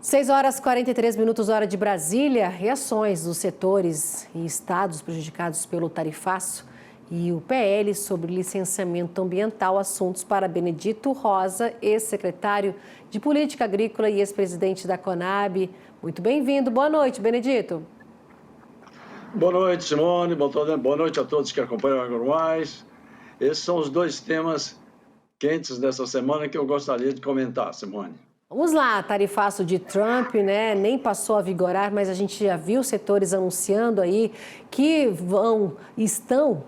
6 horas e 43 minutos, hora de Brasília. Reações dos setores e estados prejudicados pelo tarifaço e o PL sobre licenciamento ambiental. Assuntos para Benedito Rosa, ex-secretário de Política Agrícola e ex-presidente da Conab. Muito bem-vindo. Boa noite, Benedito. Boa noite, Simone. Boa noite a todos que acompanham o AgroMais. Esses são os dois temas quentes dessa semana que eu gostaria de comentar, Simone. Vamos lá, tarifaço de Trump, né? Nem passou a vigorar, mas a gente já viu setores anunciando aí que estão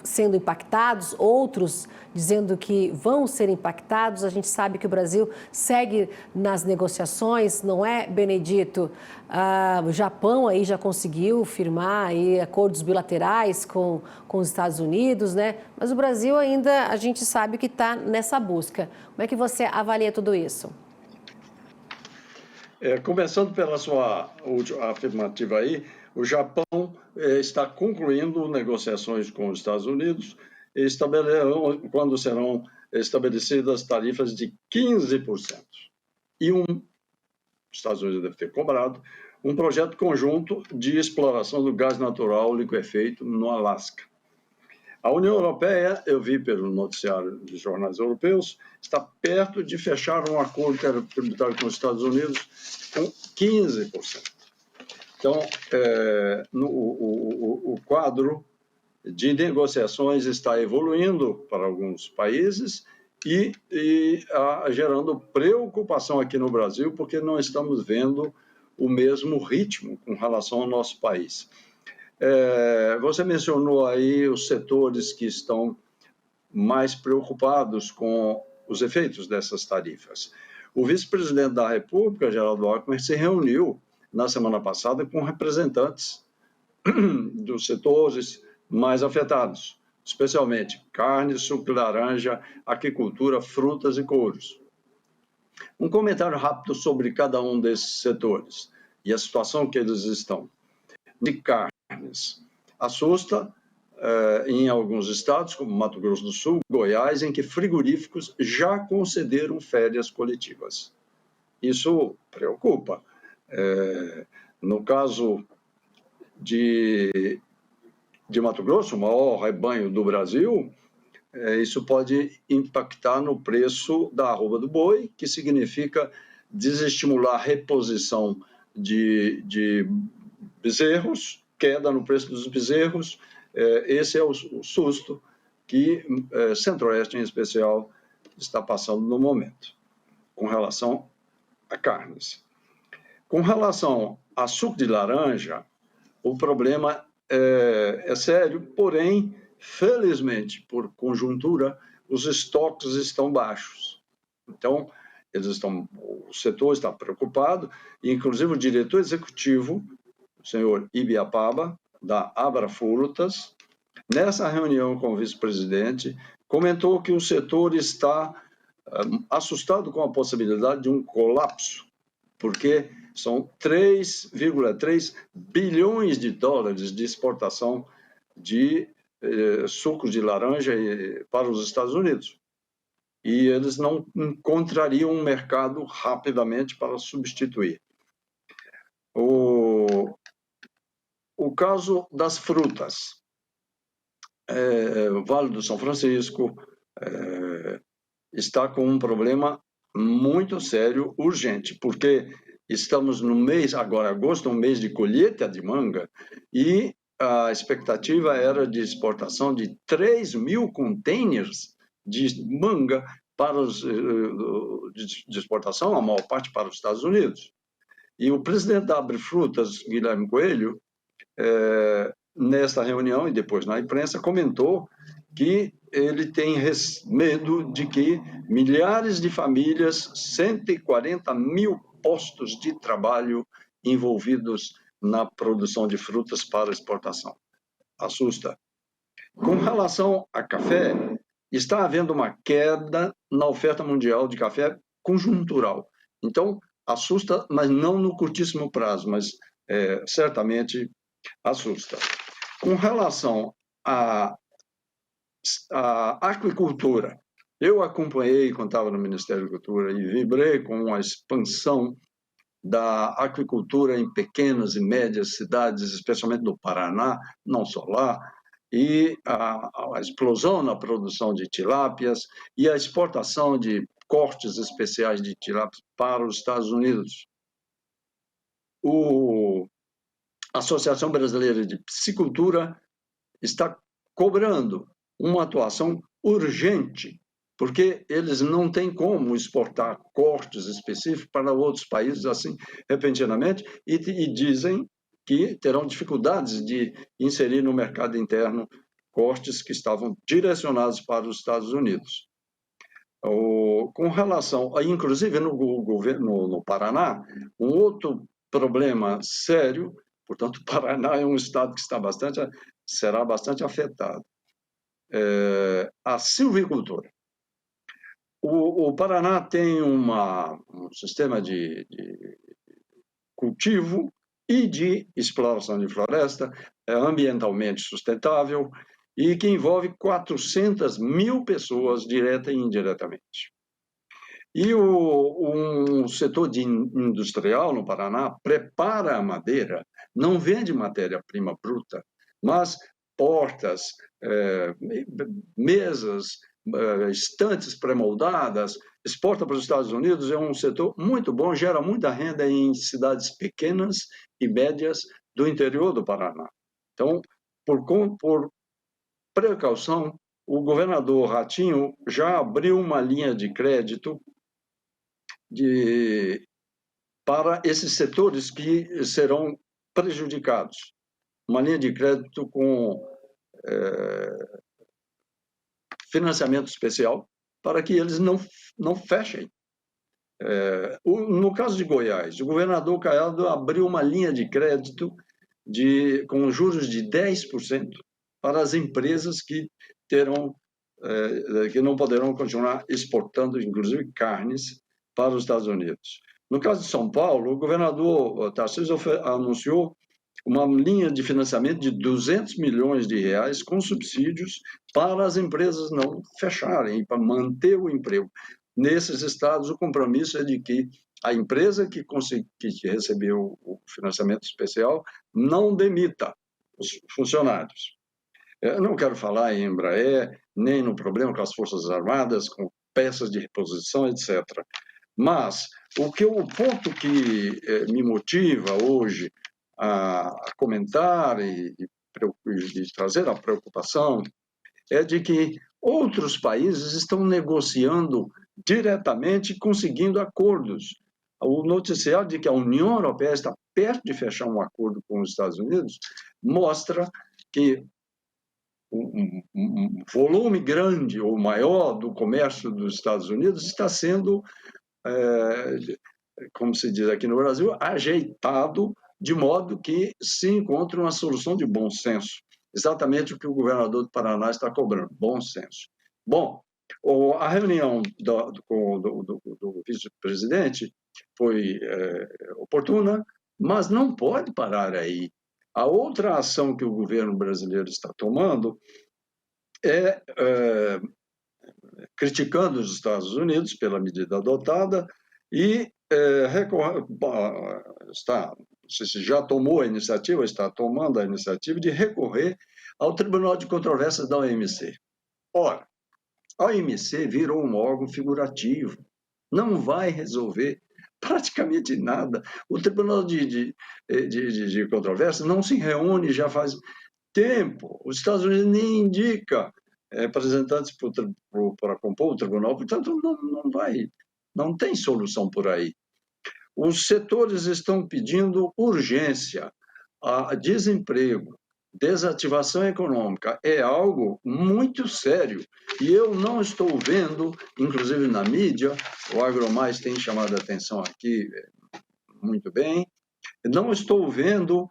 sendo impactados, outros dizendo que vão ser impactados. A gente sabe que o Brasil segue nas negociações, não é, Benedito? O Japão aí já conseguiu firmar aí acordos bilaterais com os Estados Unidos, né? Mas o Brasil ainda, a gente sabe que está nessa busca. Como é que você avalia tudo isso? Começando pela sua última afirmativa aí, o Japão está concluindo negociações com os Estados Unidos, quando serão estabelecidas tarifas de 15%. E os Estados Unidos deve ter cobrado um projeto conjunto de exploração do gás natural liquefeito no Alasca. A União Europeia, eu vi pelo noticiário de jornais europeus, está perto de fechar um acordo tributário com os Estados Unidos com 15%. Então, o quadro de negociações está evoluindo para alguns países e gerando preocupação aqui no Brasil, porque não estamos vendo o mesmo ritmo com relação ao nosso país. Você mencionou aí os setores que estão mais preocupados com os efeitos dessas tarifas. O vice-presidente da República, Geraldo Alckmin, se reuniu na semana passada com representantes dos setores mais afetados, especialmente carne, suco de laranja, aquicultura, frutas e couros. Um comentário rápido sobre cada um desses setores e a situação que eles estão. De carnes, assusta em alguns estados, como Mato Grosso do Sul, Goiás, em que frigoríficos já concederam férias coletivas. Isso preocupa. No caso de Mato Grosso, o maior rebanho do Brasil, isso pode impactar no preço da arroba do boi, que significa desestimular a reposição de bezerros, queda no preço dos bezerros. Esse é o susto que Centro-Oeste, em especial, está passando no momento, com relação a carnes. Com relação a suco de laranja, o problema é sério, porém, felizmente, por conjuntura, os estoques estão baixos. Então, o setor está preocupado, e inclusive o diretor executivo, o senhor Ibiapaba, da Abra Frutas, nessa reunião com o vice-presidente, comentou que o setor está assustado com a possibilidade de um colapso, porque são 3,3 bilhões de dólares de exportação de sucos de laranja para os Estados Unidos. E eles não encontrariam um mercado rapidamente para substituir. O caso das frutas. O Vale do São Francisco está com um problema muito sério, urgente, porque estamos no mês, agora agosto, um mês de colheita de manga, e a expectativa era de exportação de 3.000 containers de manga para de exportação, a maior parte para os Estados Unidos. E o presidente da Abre Frutas, Guilherme Coelho, nesta reunião e depois na imprensa, comentou que ele tem medo de que milhares de famílias, 140 mil postos de trabalho envolvidos na produção de frutas para exportação. Assusta. Com relação a café, está havendo uma queda na oferta mundial de café conjuntural. Então, assusta, mas não no curtíssimo prazo, mas certamente assusta. Com relação à aquicultura, eu acompanhei quando estava no Ministério da Agricultura e vibrei com a expansão da aquicultura em pequenas e médias cidades, especialmente no Paraná, não só lá, e a explosão na produção de tilápias e a exportação de cortes especiais de tilápias para os Estados Unidos. A Associação Brasileira de Piscicultura está cobrando uma atuação urgente, porque eles não têm como exportar cortes específicos para outros países assim repentinamente e dizem que terão dificuldades de inserir no mercado interno cortes que estavam direcionados para os Estados Unidos. Com relação, inclusive no governo no Paraná, um outro problema sério, portanto, o Paraná é um estado que será bastante afetado. A silvicultura. O Paraná tem um sistema de cultivo e de exploração de floresta ambientalmente sustentável e que envolve 400 mil pessoas, direta e indiretamente. E um setor industrial no Paraná prepara a madeira, não vende matéria-prima bruta, mas portas, mesas, estantes pré-moldadas, exporta para os Estados Unidos, é um setor muito bom, gera muita renda em cidades pequenas e médias do interior do Paraná. Então, por precaução, o governador Ratinho já abriu uma linha de crédito para esses setores que serão prejudicados. Uma linha de crédito com financiamento especial para que eles não fechem. No caso de Goiás, o governador Caiado abriu uma linha de crédito com juros de 10% para as empresas que não poderão continuar exportando, inclusive, carnes para os Estados Unidos. No caso de São Paulo, o governador Tarcísio anunciou uma linha de financiamento de 200 milhões de reais com subsídios para as empresas não fecharem, para manter o emprego. Nesses estados, o compromisso é de que a empresa que recebeu o financiamento especial não demita os funcionários. Eu não quero falar em Embraer, nem no problema com as Forças Armadas, com peças de reposição, etc. Mas o ponto que me motiva hoje a comentar e trazer a preocupação é de que outros países estão negociando diretamente e conseguindo acordos. O noticiário de que a União Europeia está perto de fechar um acordo com os Estados Unidos mostra que um volume grande ou maior do comércio dos Estados Unidos está sendo, como se diz aqui no Brasil, ajeitado de modo que se encontre uma solução de bom senso. Exatamente o que o governador do Paraná está cobrando, bom senso. Bom, a reunião do vice-presidente foi oportuna, mas não pode parar aí. A outra ação que o governo brasileiro está tomando é criticando os Estados Unidos pela medida adotada e não sei se já tomou a iniciativa, está tomando a iniciativa de recorrer ao Tribunal de Controvérsias da OMC. Ora, a OMC virou um órgão figurativo, não vai resolver praticamente nada. O Tribunal de Controvérsias não se reúne já faz tempo. Os Estados Unidos nem indica representantes para compor o tribunal, portanto, não tem solução por aí. Os setores estão pedindo urgência. Desemprego, desativação econômica é algo muito sério. E eu não estou vendo, inclusive na mídia, o AgroMais tem chamado a atenção aqui muito bem, não estou vendo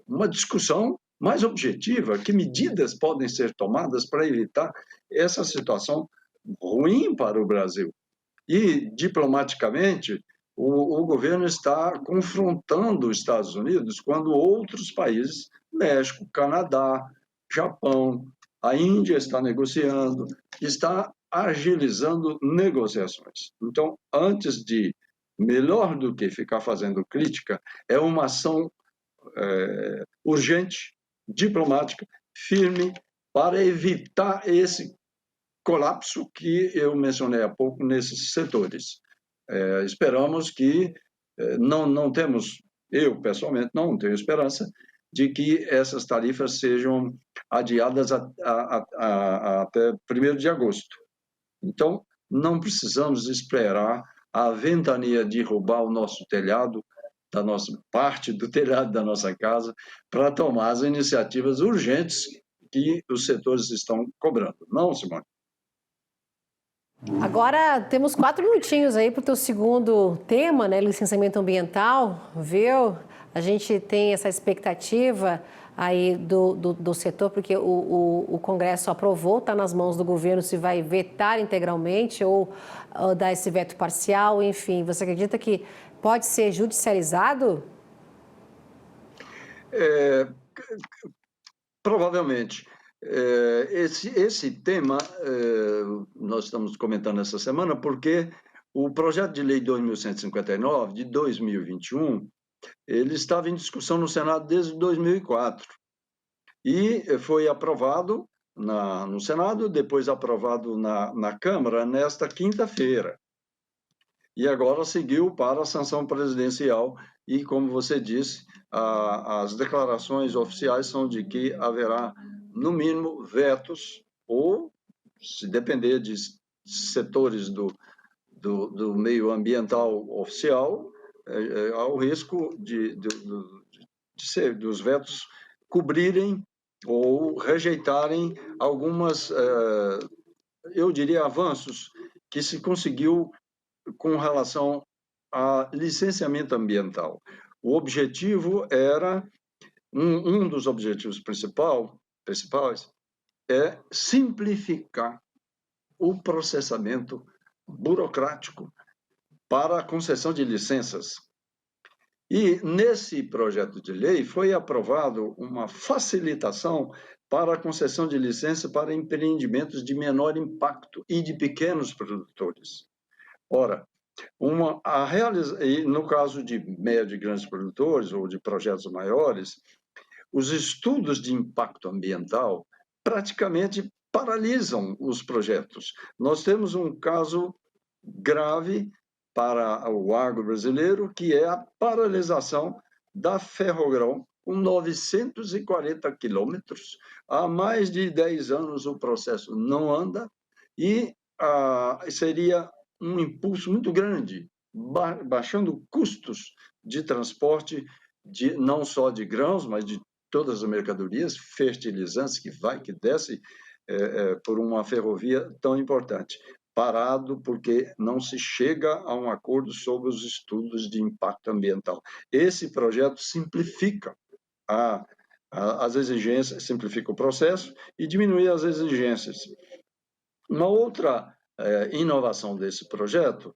uma discussão mais objetiva, que medidas podem ser tomadas para evitar essa situação ruim para o Brasil. E, diplomaticamente, o governo está confrontando os Estados Unidos quando outros países, México, Canadá, Japão, a Índia está negociando, está agilizando negociações. Então, antes de melhor do que ficar fazendo crítica, é uma ação urgente, diplomática, firme, para evitar esse colapso que eu mencionei há pouco nesses setores. Esperamos que não temos, eu pessoalmente não tenho esperança de que essas tarifas sejam adiadas até 1º de agosto. Então, não precisamos esperar a ventania derrubar o nosso telhado, da nossa parte do telhado da nossa casa, para tomar as iniciativas urgentes que os setores estão cobrando. Não, Simone? Agora temos 4 minutinhos aí para o teu segundo tema, né? Licenciamento ambiental, viu? A gente tem essa expectativa aí do setor, porque o Congresso aprovou, está nas mãos do governo se vai vetar integralmente ou dar esse veto parcial, enfim. Você acredita que pode ser judicializado? Provavelmente. Esse tema nós estamos comentando essa semana porque o projeto de lei 2159 de 2021 ele estava em discussão no Senado desde 2004 e foi aprovado no Senado, depois aprovado na Câmara nesta quinta-feira. E agora seguiu para a sanção presidencial e, como você disse, as declarações oficiais são de que haverá, no mínimo, vetos ou, se depender de setores do meio ambiental oficial, há o risco dos vetos cobrirem ou rejeitarem algumas, eu diria, avanços que se conseguiu com relação a licenciamento ambiental. O objetivo era, um dos objetivos principais é simplificar o processamento burocrático para a concessão de licenças. E nesse projeto de lei foi aprovado uma facilitação para a concessão de licença para empreendimentos de menor impacto e de pequenos produtores. Ora, no caso de médio e grandes produtores ou de projetos maiores, os estudos de impacto ambiental praticamente paralisam os projetos. Nós temos um caso grave para o agro brasileiro, que é a paralisação da Ferrogrão, com 940 quilômetros. Há mais de 10 anos o processo não anda e seria um impulso muito grande, baixando custos de transporte, não só de grãos, mas de todas as mercadorias, fertilizantes, que desce por uma ferrovia tão importante. Parado porque não se chega a um acordo sobre os estudos de impacto ambiental. Esse projeto simplifica as exigências, simplifica o processo e diminui as exigências. Uma outra inovação desse projeto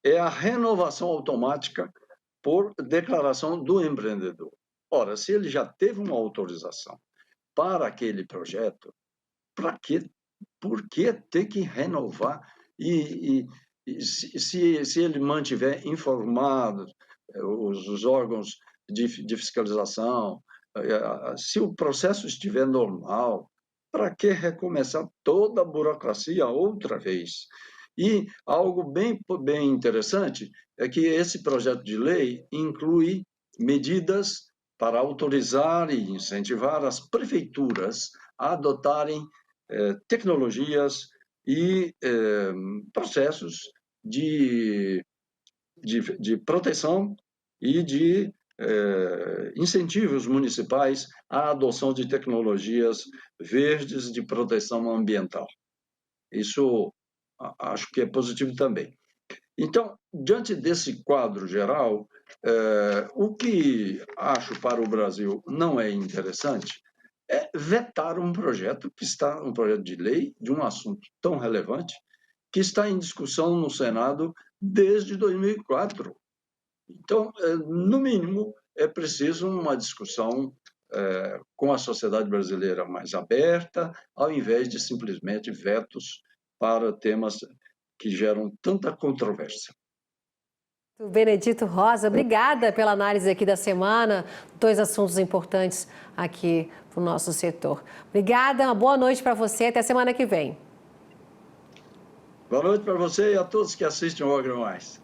é a renovação automática por declaração do empreendedor. Ora, se ele já teve uma autorização para aquele projeto, por que ter que renovar? E se ele mantiver informado os órgãos de fiscalização, se o processo estiver normal, para que recomeçar toda a burocracia outra vez? E algo bem interessante é que esse projeto de lei inclui medidas para autorizar e incentivar as prefeituras a adotarem tecnologias e processos de proteção e de incentivos municipais à adoção de tecnologias verdes de proteção ambiental. Isso acho que é positivo também. Então, diante desse quadro geral, o que acho para o Brasil não é interessante é vetar um projeto de lei de um assunto tão relevante que está em discussão no Senado desde 2004. Então, no mínimo, é preciso uma discussão com a sociedade brasileira mais aberta, ao invés de simplesmente vetos para temas que geram tanta controvérsia. Benedito Rosa, obrigada pela análise aqui da semana, 2 assuntos importantes aqui para o nosso setor. Obrigada, uma boa noite para você, até semana que vem. Boa noite para você e a todos que assistem o AgroMais.